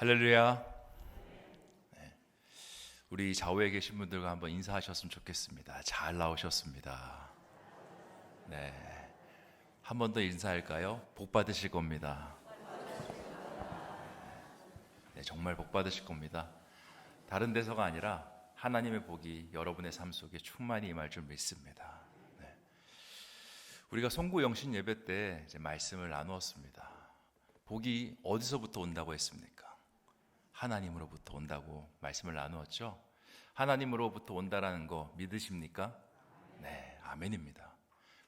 할렐루야. 네. 우리 좌우에 계신 분들과 한번 인사하셨으면 좋겠습니다. 잘 나오셨습니다. 네. 한 번 더 인사할까요? 복 받으실 겁니다. 네, 정말 복 받으실 겁니다. 다른 데서가 아니라 하나님의 복이 여러분의 삶 속에 충만히 임할 줄 믿습니다. 네. 우리가 송구 영신 예배 때 이제 말씀을 나누었습니다. 복이 어디서부터 온다고 했습니까? 하나님으로부터 온다고 말씀을 나누었죠. 하나님으로부터 온다라는 거 믿으십니까? 네, 아멘입니다.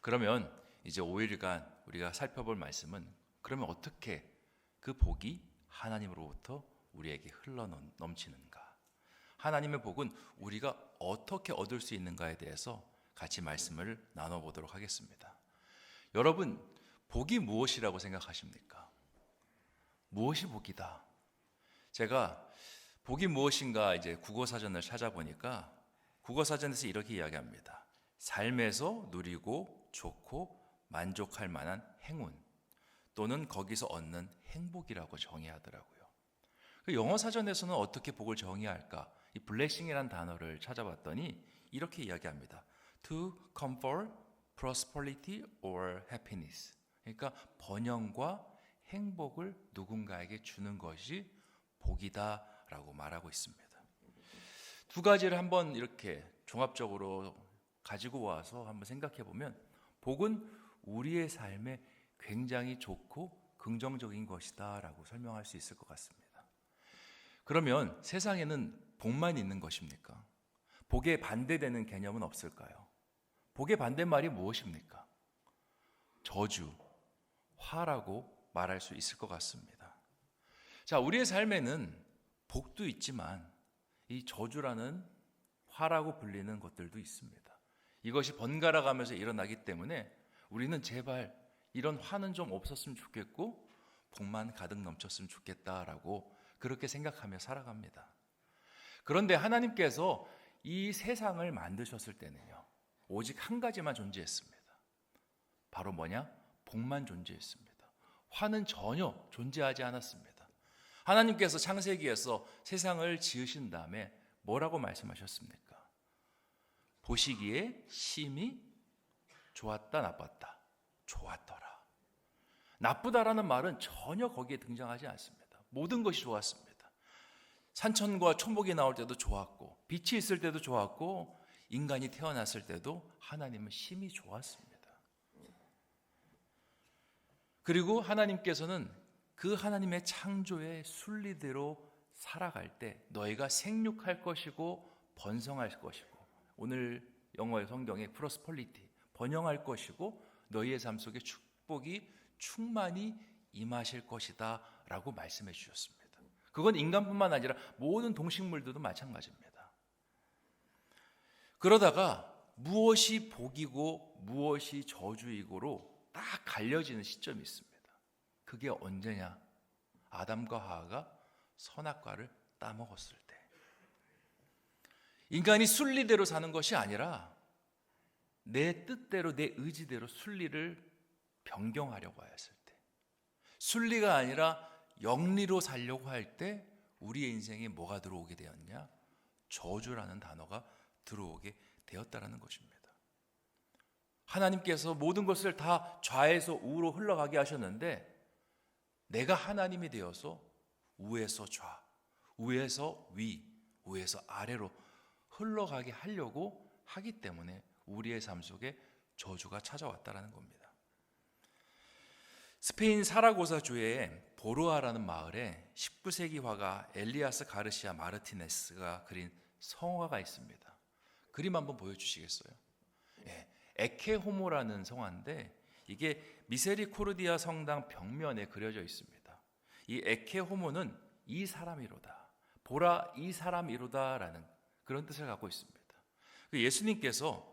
그러면 이제 5일간 우리가 살펴볼 말씀은 그러면 어떻게 그 복이 하나님으로부터 우리에게 흘러 넘치는가? 하나님의 복은 우리가 어떻게 얻을 수 있는가에 대해서 같이 말씀을 나눠보도록 하겠습니다. 여러분, 복이 무엇이라고 생각하십니까? 무엇이 복이다? 제가 복이 무엇인가 이제 국어사전을 찾아보니까 국어사전에서 이렇게 이야기합니다. 삶에서 누리고 좋고 만족할 만한 행운 또는 거기서 얻는 행복이라고 정의하더라고요. 그 영어 사전에서는 어떻게 복을 정의할까? 이 블레싱이라는 단어를 찾아봤더니 이렇게 이야기합니다. To comfort, prosperity or happiness. 그러니까 번영과 행복을 누군가에게 주는 것이 복이다라고 말하고 있습니다. 두 가지를 한번 이렇게 종합적으로 가지고 와서 한번 생각해 보면 복은 우리의 삶에 굉장히 좋고 긍정적인 것이다라고 설명할 수 있을 것 같습니다. 그러면 세상에는 복만 있는 것입니까? 복에 반대되는 개념은 없을까요? 복의 반대말이 무엇입니까? 저주, 화라고 말할 수 있을 것 같습니다. 자, 우리의 삶에는 복도 있지만 이 저주라는 화라고 불리는 것들도 있습니다. 이것이 번갈아 가면서 일어나기 때문에 우리는 제발 이런 화는 좀 없었으면 좋겠고 복만 가득 넘쳤으면 좋겠다라고 그렇게 생각하며 살아갑니다. 그런데 하나님께서 이 세상을 만드셨을 때는요, 오직 한 가지만 존재했습니다. 바로 뭐냐? 복만 존재했습니다. 화는 전혀 존재하지 않았습니다. 하나님께서 창세기에서 세상을 지으신 다음에 뭐라고 말씀하셨습니까? 보시기에 심히 좋았다, 나빴다? 좋았더라. 나쁘다라는 말은 전혀 거기에 등장하지 않습니다. 모든 것이 좋았습니다. 산천과 초목이 나올 때도 좋았고, 빛이 있을 때도 좋았고, 인간이 태어났을 때도 하나님은 심히 좋았습니다. 그리고 하나님께서는 그 하나님의 창조의 순리대로 살아갈 때 너희가 생육할 것이고 번성할 것이고, 오늘 영어의 성경에 프로스퍼리티, 번영할 것이고 너희의 삶 속에 축복이 충만히 임하실 것이다 라고 말씀해 주셨습니다. 그건 인간뿐만 아니라 모든 동식물들도 마찬가지입니다. 그러다가 무엇이 복이고 무엇이 저주이고로 딱 갈려지는 시점이 있습니다. 그게 언제냐? 아담과 하와가 선악과를 따먹었을 때. 인간이 순리대로 사는 것이 아니라 내 뜻대로 내 의지대로 순리를 변경하려고 했을 때, 순리가 아니라 영리로 살려고 할 때 우리의 인생에 뭐가 들어오게 되었냐? 저주라는 단어가 들어오게 되었다라는 것입니다. 하나님께서 모든 것을 다 좌에서 우로 흘러가게 하셨는데 내가 하나님이 되어서 우에서 좌, 우에서 위, 우에서 아래로 흘러가게 하려고 하기 때문에 우리의 삶 속에 저주가 찾아왔다라는 겁니다. 스페인 사라고사주의 보르아라는 마을에 19세기 화가 엘리아스 가르시아 마르티네스가 그린 성화가 있습니다. 그림 한번 보여주시겠어요? 에케호모라는 성화인데 이게 미세리코르디아 성당 벽면에 그려져 있습니다. 이 에케호모는 이 사람이로다, 보라 이 사람이로다라는 그런 뜻을 갖고 있습니다. 예수님께서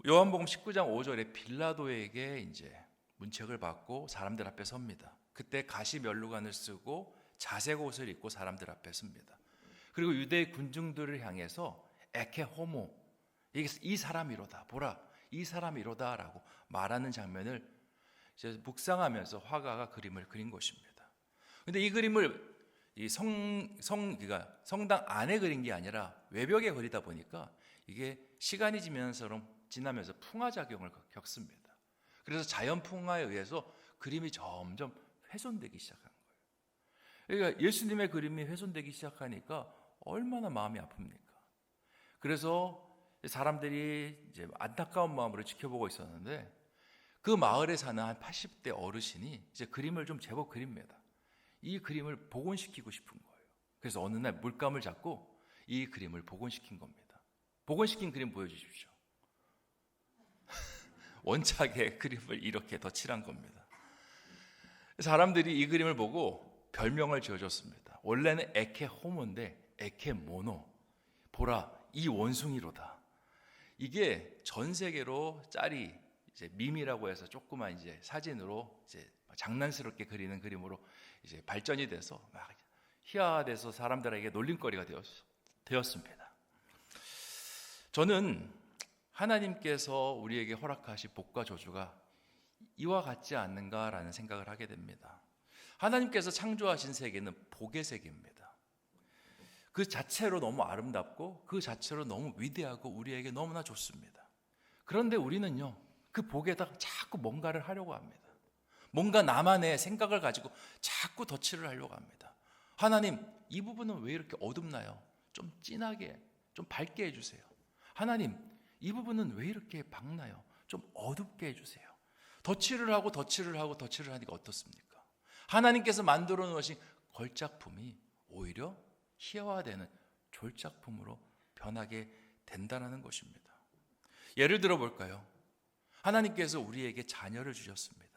요한복음 19장 5절에 빌라도에게 이제 문책을 받고 사람들 앞에 섭니다. 그때 가시 면류관을 쓰고 자색 옷을 입고 사람들 앞에 섭니다. 그리고 유대 군중들을 향해서 에케호모, 이 사람이로다, 보라 이 사람이로다라고 말하는 장면을 이제 묵상하면서 화가가 그림을 그린 것입니다. 그런데 이 그림을 그러니까 성당 안에 그린 게 아니라 외벽에 그리다 보니까 이게 시간이 지나면서 풍화작용을 겪습니다. 그래서 자연 풍화에 의해서 그림이 점점 훼손되기 시작한 거예요. 그러니까 예수님의 그림이 훼손되기 시작하니까 얼마나 마음이 아픕니까? 그래서 사람들이 이제 안타까운 마음으로 지켜보고 있었는데 그 마을에 사는 한 80대 어르신이 이제 그림을 좀 제법 그립니다. 이 그림을 복원시키고 싶은 거예요. 그래서 어느 날 물감을 잡고 이 그림을 복원시킨 겁니다. 복원시킨 그림 보여주십시오. 원작의 그림을 이렇게 덧칠한 겁니다. 사람들이 이 그림을 보고 별명을 지어줬습니다. 원래는 에케 호모인데 에케 모노. 보라, 이 원숭이로다. 이게 전 세계로 짤이 이제 밈이라고 해서 조그만 이제 사진으로 이제 장난스럽게 그리는 그림으로 이제 발전이 돼서 막 희화돼서 사람들에게 놀림거리가 되었습니다. 저는 하나님께서 우리에게 허락하신 복과 저주가 이와 같지 않는가라는 생각을 하게 됩니다. 하나님께서 창조하신 세계는 복의 세계입니다. 그 자체로 너무 아름답고 그 자체로 너무 위대하고 우리에게 너무나 좋습니다. 그런데 우리는요, 그 복에다가 자꾸 뭔가를 하려고 합니다. 뭔가 나만의 생각을 가지고 자꾸 덧칠을 하려고 합니다. 하나님, 이 부분은 왜 이렇게 어둡나요? 좀 진하게, 좀 밝게 해주세요. 하나님, 이 부분은 왜 이렇게 밝나요? 좀 어둡게 해주세요. 덧칠을 하고 덧칠을 하고 덧칠을 하니까 어떻습니까? 하나님께서 만들어 놓으신 걸작품이 오히려 희화화되는 졸작품으로 변하게 된다는 것입니다. 예를 들어 볼까요? 하나님께서 우리에게 자녀를 주셨습니다.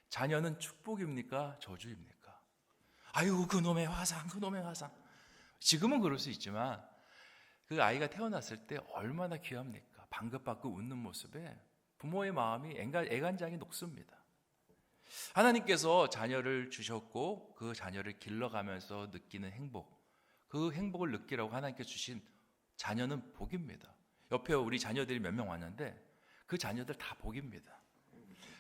자녀는 축복입니까? 저주입니까? 아유, 그놈의 화상, 그놈의 화상. 지금은 그럴 수 있지만 그 아이가 태어났을 때 얼마나 귀합니까? 방긋방긋 웃는 모습에 부모의 마음이 애간장이 녹습니다. 하나님께서 자녀를 주셨고 그 자녀를 길러가면서 느끼는 행복, 그 행복을 느끼라고 하나님께서 주신 자녀는 복입니다. 옆에 우리 자녀들이 몇 명 왔는데 그 자녀들 다 복입니다.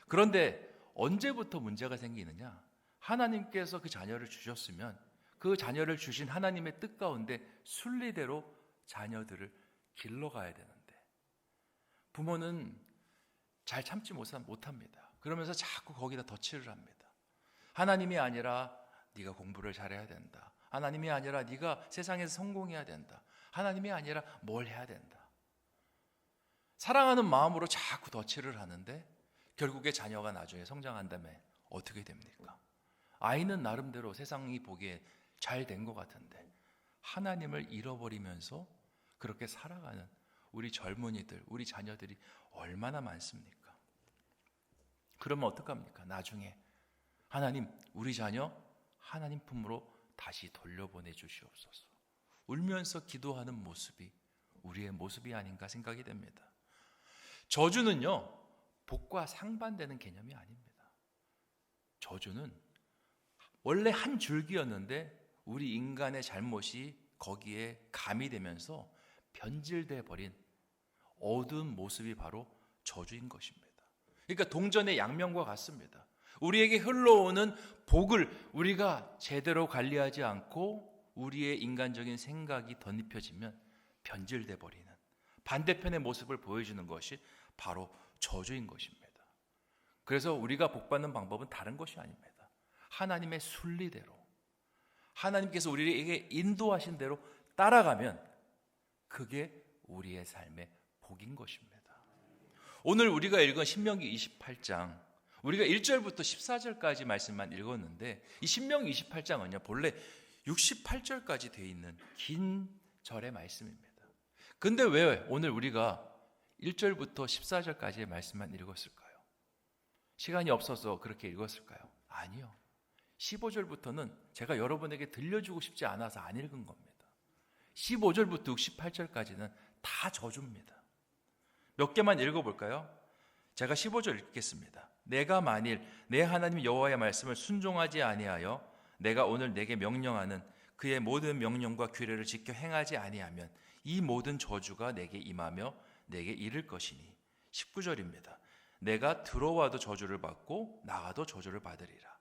그런데 언제부터 문제가 생기느냐? 하나님께서 그 자녀를 주셨으면 그 자녀를 주신 하나님의 뜻 가운데 순리대로 자녀들을 길러가야 되는데 부모는 잘 참지 못합니다. 그러면서 자꾸 거기다 덧칠을 합니다. 하나님이 아니라 네가 공부를 잘해야 된다. 하나님이 아니라 네가 세상에서 성공해야 된다. 하나님이 아니라 뭘 해야 된다. 사랑하는 마음으로 자꾸 덧칠을 하는데 결국에 자녀가 나중에 성장한 다음에 어떻게 됩니까? 아이는 나름대로 세상이 보기에 잘 된 것 같은데 하나님을 잃어버리면서 그렇게 살아가는 우리 젊은이들, 우리 자녀들이 얼마나 많습니까? 그러면 어떡합니까? 나중에 하나님, 우리 자녀 하나님 품으로 다시 돌려보내 주시옵소서. 울면서 기도하는 모습이 우리의 모습이 아닌가 생각이 됩니다. 저주는요, 복과 상반되는 개념이 아닙니다. 저주는 원래 한 줄기였는데 우리 인간의 잘못이 거기에 가미되면서 변질돼 버린 어두운 모습이 바로 저주인 것입니다. 그러니까 동전의 양면과 같습니다. 우리에게 흘러오는 복을 우리가 제대로 관리하지 않고 우리의 인간적인 생각이 덧입혀지면 변질돼 버리는 반대편의 모습을 보여주는 것이 바로 저주인 것입니다. 그래서 우리가 복받는 방법은 다른 것이 아닙니다. 하나님의 순리대로 하나님께서 우리에게 인도하신 대로 따라가면 그게 우리의 삶의 복인 것입니다. 오늘 우리가 읽은 신명기 28장, 우리가 1절부터 14절까지 말씀만 읽었는데 이 신명기 28장은요 본래 68절까지 되어 있는 긴 절의 말씀입니다. 근데 왜 오늘 우리가 1절부터 14절까지의 말씀만 읽었을까요? 시간이 없어서 그렇게 읽었을까요? 아니요. 15절부터는 제가 여러분에게 들려주고 싶지 않아서 안 읽은 겁니다. 15절부터 68절까지는 다 저주입니다. 몇 개만 읽어볼까요? 제가 15절 읽겠습니다. 내가 만일 내 하나님 여호와의 말씀을 순종하지 아니하여 내가 오늘 내게 명령하는 그의 모든 명령과 규례를 지켜 행하지 아니하면 이 모든 저주가 내게 임하며 내게 이를 것이니 19절입니다. 내가 들어와도 저주를 받고 나가도 저주를 받으리라.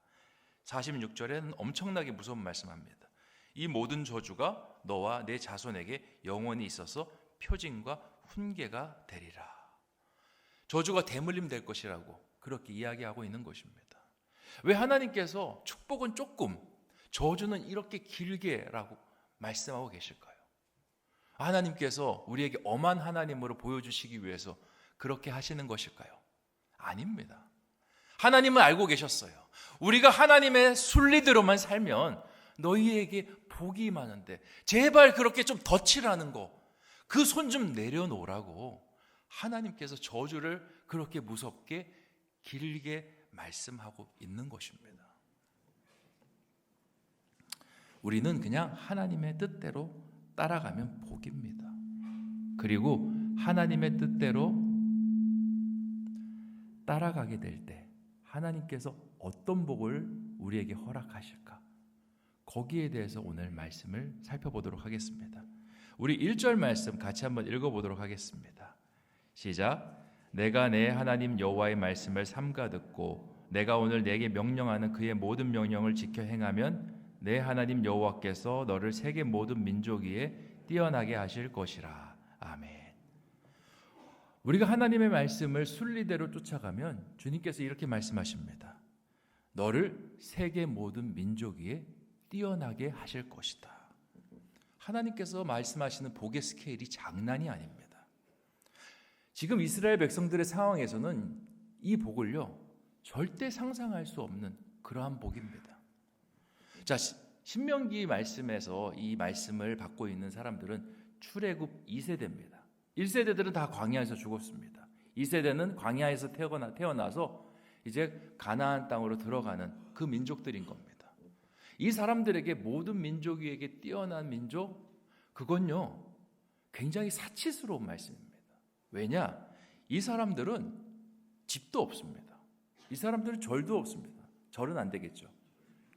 46절에는 엄청나게 무서운 말씀합니다. 이 모든 저주가 너와 내 자손에게 영원히 있어서 표징과 훈계가 되리라. 저주가 대물림 될 것이라고 그렇게 이야기하고 있는 것입니다. 왜 하나님께서 축복은 조금, 저주는 이렇게 길게라고 말씀하고 계실까요? 하나님께서 우리에게 엄한 하나님으로 보여주시기 위해서 그렇게 하시는 것일까요? 아닙니다. 하나님은 알고 계셨어요. 우리가 하나님의 순리대로만 살면 너희에게 복이 많은데 제발 그렇게 좀 덧칠하는 거, 그 손 좀 내려놓으라고 하나님께서 저주를 그렇게 무섭게 길게 말씀하고 있는 것입니다. 우리는 그냥 하나님의 뜻대로 따라가면 복입니다. 그리고 하나님의 뜻대로 따라가게 될 때 하나님께서 어떤 복을 우리에게 허락하실까? 거기에 대해서 오늘 말씀을 살펴보도록 하겠습니다. 우리 1절 말씀 같이 한번 읽어보도록 하겠습니다. 시작. 내가 내 하나님 여호와의 말씀을 삼가 듣고 내가 오늘 내게 명령하는 그의 모든 명령을 지켜 행하면 내 하나님 여호와께서 너를 세계 모든 민족 위에 뛰어나게 하실 것이라. 아멘. 우리가 하나님의 말씀을 순리대로 쫓아가면 주님께서 이렇게 말씀하십니다. 너를 세계 모든 민족 위에 뛰어나게 하실 것이다. 하나님께서 말씀하시는 복의 스케일이 장난이 아닙니다. 지금 이스라엘 백성들의 상황에서는 이 복을요 절대 상상할 수 없는 그러한 복입니다. 자, 신명기 말씀에서 이 말씀을 받고 있는 사람들은 출애굽 2세대입니다. 1세대들은 다 광야에서 죽었습니다. 2세대는 광야에서 태어나서 이제 가나안 땅으로 들어가는 그 민족들인 겁니다. 이 사람들에게 모든 민족 위에게 뛰어난 민족, 그건요 굉장히 사치스러운 말씀입니다. 왜냐? 이 사람들은 집도 없습니다. 이 사람들은 절도 없습니다. 절은 안 되겠죠.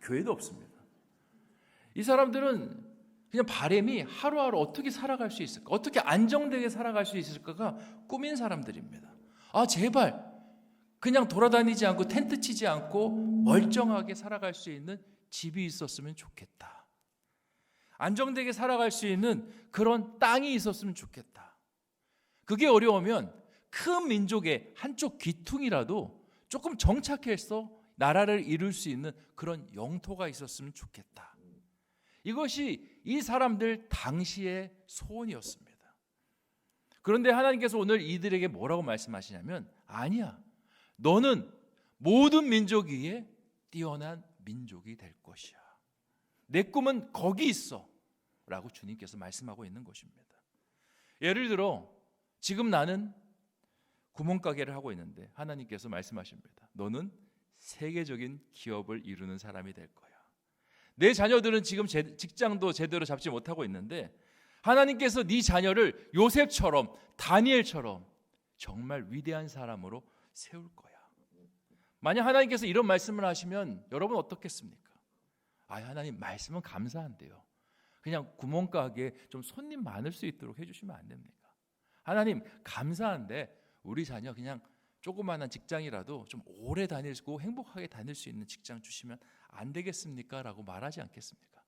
교회도 없습니다. 이 사람들은 그냥 바람이 하루하루 어떻게 살아갈 수 있을까? 어떻게 안정되게 살아갈 수 있을까가 꿈인 사람들입니다. 아, 제발 그냥 돌아다니지 않고 텐트 치지 않고 멀쩡하게 살아갈 수 있는 집이 있었으면 좋겠다. 안정되게 살아갈 수 있는 그런 땅이 있었으면 좋겠다. 그게 어려우면 큰 민족의 한쪽 귀퉁이라도 조금 정착해서 나라를 이룰 수 있는 그런 영토가 있었으면 좋겠다. 이것이 이 사람들 당시의 소원이었습니다. 그런데 하나님께서 오늘 이들에게 뭐라고 말씀하시냐면, 아니야, 너는 모든 민족 위에 뛰어난 민족이 될 것이야. 내 꿈은 거기 있어 라고 주님께서 말씀하고 있는 것입니다. 예를 들어 지금 나는 구멍가게를 하고 있는데 하나님께서 말씀하십니다. 너는 세계적인 기업을 이루는 사람이 될 거야. 내 자녀들은 지금 직장도 제대로 잡지 못하고 있는데 하나님께서 네 자녀를 요셉처럼 다니엘처럼 정말 위대한 사람으로 세울 거야. 만약 하나님께서 이런 말씀을 하시면 여러분 어떻겠습니까? 아, 하나님 말씀은 감사한데요. 그냥 구멍가게에 좀 손님 많을 수 있도록 해주시면 안 됩니까? 하나님 감사한데 우리 자녀 그냥 조그마한 직장이라도 좀 오래 다니고 행복하게 다닐 수 있는 직장 주시면 안 되겠습니까? 라고 말하지 않겠습니까?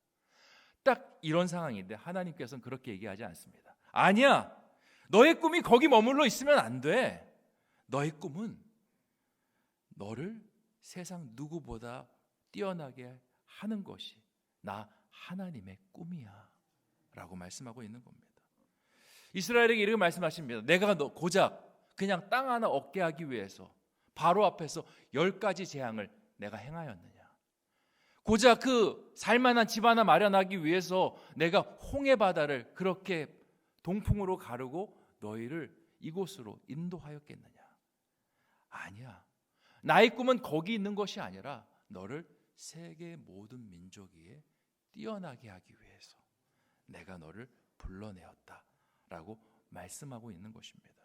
딱 이런 상황인데 하나님께서는 그렇게 얘기하지 않습니다. 아니야, 너의 꿈이 거기 머물러 있으면 안 돼. 너의 꿈은 너를 세상 누구보다 뛰어나게 하는 것이 나 하나님의 꿈이야 라고 말씀하고 있는 겁니다. 이스라엘에게 이렇게 말씀하십니다. 내가 너 고작 그냥 땅 하나 얻게 하기 위해서 바로 앞에서 10가지 재앙을 내가 행하였느냐. 고작 그 살만한 집 하나 마련하기 위해서 내가 홍해 바다를 그렇게 동풍으로 가르고 너희를 이곳으로 인도하였겠느냐. 아니야. 나의 꿈은 거기 있는 것이 아니라 너를 세계 모든 민족 위에 뛰어나게 하기 위해서 내가 너를 불러내었다 라고 말씀하고 있는 것입니다.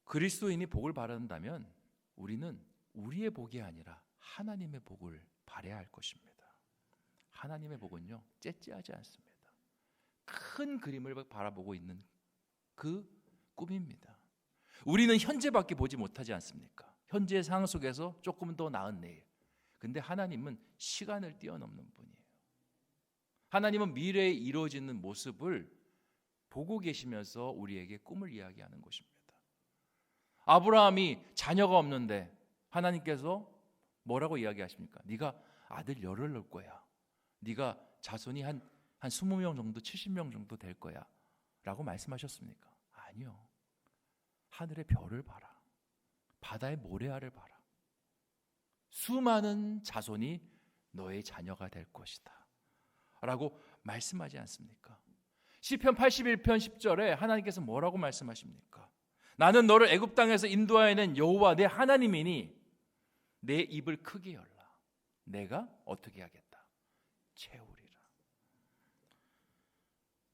그리스도인이 복을 바란다면 우리는 우리의 복이 아니라 하나님의 복을 바라야 할 것입니다. 하나님의 복은요 째째하지 않습니다. 큰 그림을 바라보고 있는 그 꿈입니다. 우리는 현재밖에 보지 못하지 않습니까? 현재의 상황 속에서 조금 더 나은 내일, 근데 하나님은 시간을 뛰어넘는 분이에요. 하나님은 미래에 이루어지는 모습을 보고 계시면서 우리에게 꿈을 이야기하는 것입니다. 아브라함이 자녀가 없는데 하나님께서 뭐라고 이야기하십니까? 네가 아들 열을 낳을 거야. 네가 자손이 한 20명 정도, 70명 정도 될 거야 라고 말씀하셨습니까? 아니요. 하늘의 별을 봐라. 바다의 모래알을 봐라. 수많은 자손이 너의 자녀가 될 것이다 라고 말씀하지 않습니까? 시편 81편 10절에 하나님께서 뭐라고 말씀하십니까? 나는 너를 애굽 땅에서 인도하여 낸 여호와 내 하나님이니 내 입을 크게 열라. 내가 어떻게 하겠다? 채우리라.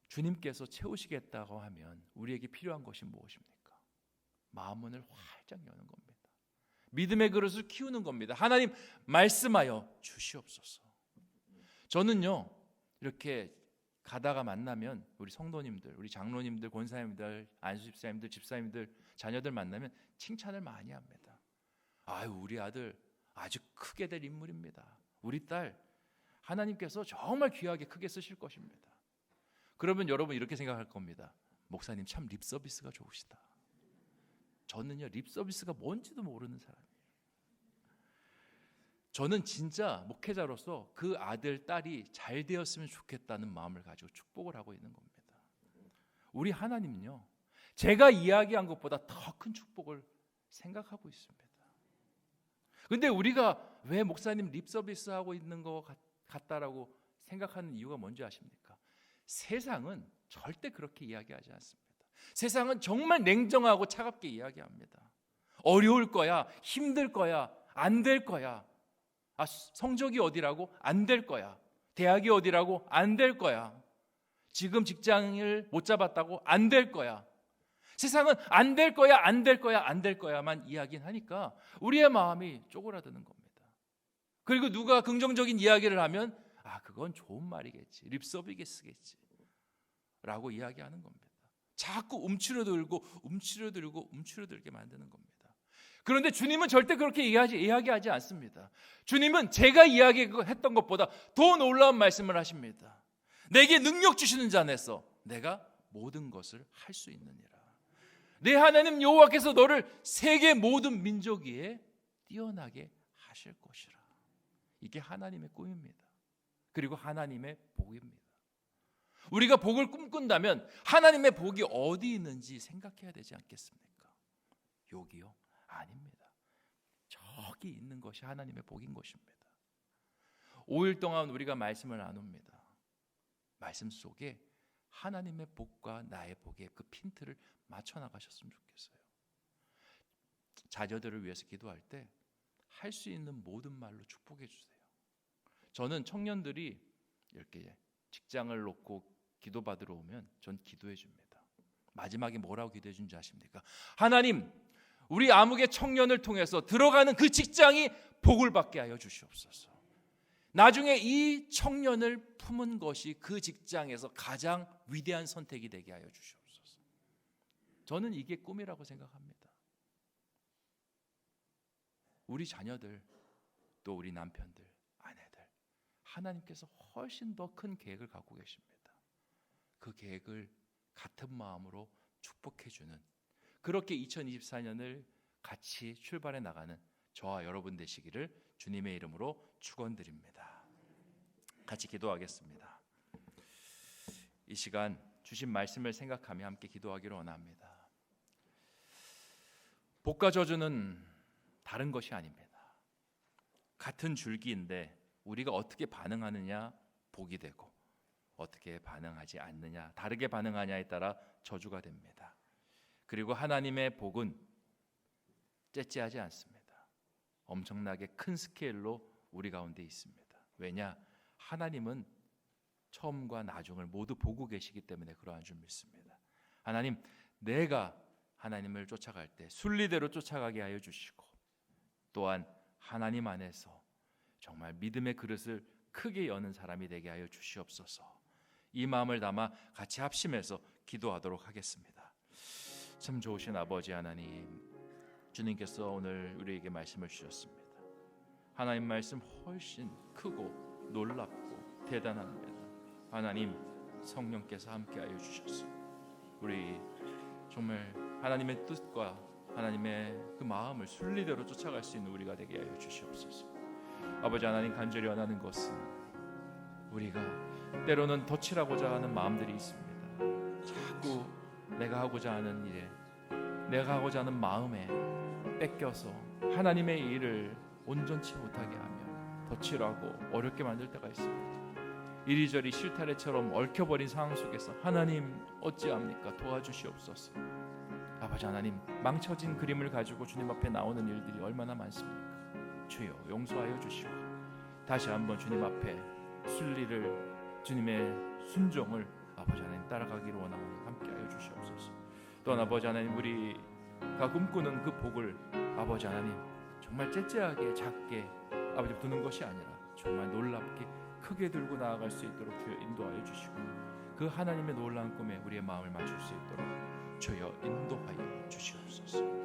주님께서 채우시겠다고 하면 우리에게 필요한 것이 무엇입니까? 마음문을 활짝 여는 겁니다. 믿음의 그릇을 키우는 겁니다. 하나님 말씀하여 주시옵소서. 저는요 이렇게 가다가 만나면 우리 성도님들, 우리 장로님들, 권사님들, 안수집사님들, 집사님들, 자녀들 만나면 칭찬을 많이 합니다. 아유, 우리 아들 아주 크게 될 인물입니다. 우리 딸 하나님께서 정말 귀하게 크게 쓰실 것입니다. 그러면 여러분 이렇게 생각할 겁니다. 목사님 참 립서비스가 좋으시다. 저는요 립서비스가 뭔지도 모르는 사람이에요. 저는 진짜 목회자로서 그 아들, 딸이 잘 되었으면 좋겠다는 마음을 가지고 축복을 하고 있는 겁니다. 우리 하나님은요 제가 이야기한 것보다 더 큰 축복을 생각하고 있습니다. 근데 우리가 왜 목사님 립서비스 하고 있는 것 같다라고 생각하는 이유가 뭔지 아십니까? 세상은 절대 그렇게 이야기하지 않습니다. 세상은 정말 냉정하고 차갑게 이야기합니다. 어려울 거야, 힘들 거야, 안 될 거야. 성적이 어디라고? 안 될 거야. 대학이 어디라고? 안 될 거야. 지금 직장을 못 잡았다고? 안 될 거야. 세상은 안 될 거야, 안 될 거야, 안 될 거야만 이야기는 하니까 우리의 마음이 쪼그라드는 겁니다. 그리고 누가 긍정적인 이야기를 하면 그건 좋은 말이겠지, 립서비스겠지 라고 이야기하는 겁니다. 자꾸 움츠러들게 만드는 겁니다. 그런데 주님은 절대 그렇게 이야기하지 않습니다. 주님은 제가 이야기했던 것보다 더 놀라운 말씀을 하십니다. 내게 능력 주시는 자 안에서 내가 모든 것을 할 수 있느니라. 내 하나님 여호와께서 너를 세계 모든 민족 위에 뛰어나게 하실 것이라. 이게 하나님의 꿈입니다. 그리고 하나님의 복입니다. 우리가 복을 꿈꾼다면 하나님의 복이 어디 있는지 생각해야 되지 않겠습니까? 여기요? 아닙니다. 저기 있는 것이 하나님의 복인 것입니다. 5일 동안 우리가 말씀을 나눕니다. 말씀 속에 하나님의 복과 나의 복의 그 핀트를 맞춰 나가셨으면 좋겠어요. 자녀들을 위해서 기도할 때 할 수 있는 모든 말로 축복해 주세요. 저는 청년들이 이렇게 직장을 놓고 기도받으러 오면 전 기도해 줍니다. 마지막에 뭐라고 기도해 준지 아십니까? 하나님, 우리 아무개 청년을 통해서 들어가는 그 직장이 복을 받게 하여 주시옵소서. 나중에 이 청년을 품은 것이 그 직장에서 가장 위대한 선택이 되게 하여 주시옵소서. 저는 이게 꿈이라고 생각합니다. 우리 자녀들, 또 우리 남편들, 아내들, 하나님께서 훨씬 더 큰 계획을 갖고 계십니다. 그 계획을 같은 마음으로 축복해 주는, 그렇게 2024년을 같이 출발해 나가는 저와 여러분 되시기를 주님의 이름으로 축원드립니다. 같이 기도하겠습니다. 이 시간 주신 말씀을 생각하며 함께 기도하기를 원합니다. 복과 저주는 다른 것이 아닙니다. 같은 줄기인데 우리가 어떻게 반응하느냐 복이 되고, 어떻게 반응하지 않느냐, 다르게 반응하냐에 따라 저주가 됩니다. 그리고 하나님의 복은 째째하지 않습니다. 엄청나게 큰 스케일로 우리 가운데 있습니다. 왜냐? 하나님은 처음과 나중을 모두 보고 계시기 때문에 그러한 줄 믿습니다. 하나님, 내가 하나님을 쫓아갈 때 순리대로 쫓아가게 하여 주시고, 또한 하나님 안에서 정말 믿음의 그릇을 크게 여는 사람이 되게 하여 주시옵소서. 이 마음을 담아 같이 합심해서 기도하도록 하겠습니다. 참 좋으신 아버지 하나님, 주님께서 오늘 우리에게 말씀을 주셨습니다. 하나님 말씀 훨씬 크고 놀랍고 대단합니다. 하나님 성령께서 함께하여 주셔서 우리 정말 하나님의 뜻과 하나님의 그 마음을 순리대로 쫓아갈 수 있는 우리가 되게 하여 주시옵소서. 아버지 하나님, 간절히 원하는 것은 우리가 때로는 덧칠하고자 하는 마음들이 있습니다. 자꾸 내가 하고자 하는 일에, 내가 하고자 하는 마음에 뺏겨서 하나님의 일을 온전치 못하게 하며 덧칠하고 어렵게 만들 때가 있습니다. 이리저리 실타래처럼 얽혀버린 상황 속에서 하나님 어찌합니까? 도와주시옵소서. 아버지 하나님, 망쳐진 그림을 가지고 주님 앞에 나오는 일들이 얼마나 많습니까? 주여 용서하여 주시오. 다시 한번 주님 앞에 순리를, 주님의 순종을 아버지 하나님 따라가기를 원하오니 함께하여 주시옵소서. 또한 아버지 하나님, 우리가 꿈꾸는 그 복을 아버지 하나님 정말 째째하게 작게 아버지 두는 것이 아니라 정말 놀랍게 크게 들고 나아갈 수 있도록 주여 인도하여 주시고, 그 하나님의 놀라운 꿈에 우리의 마음을 맞출 수 있도록 주여 인도하여 주시옵소서.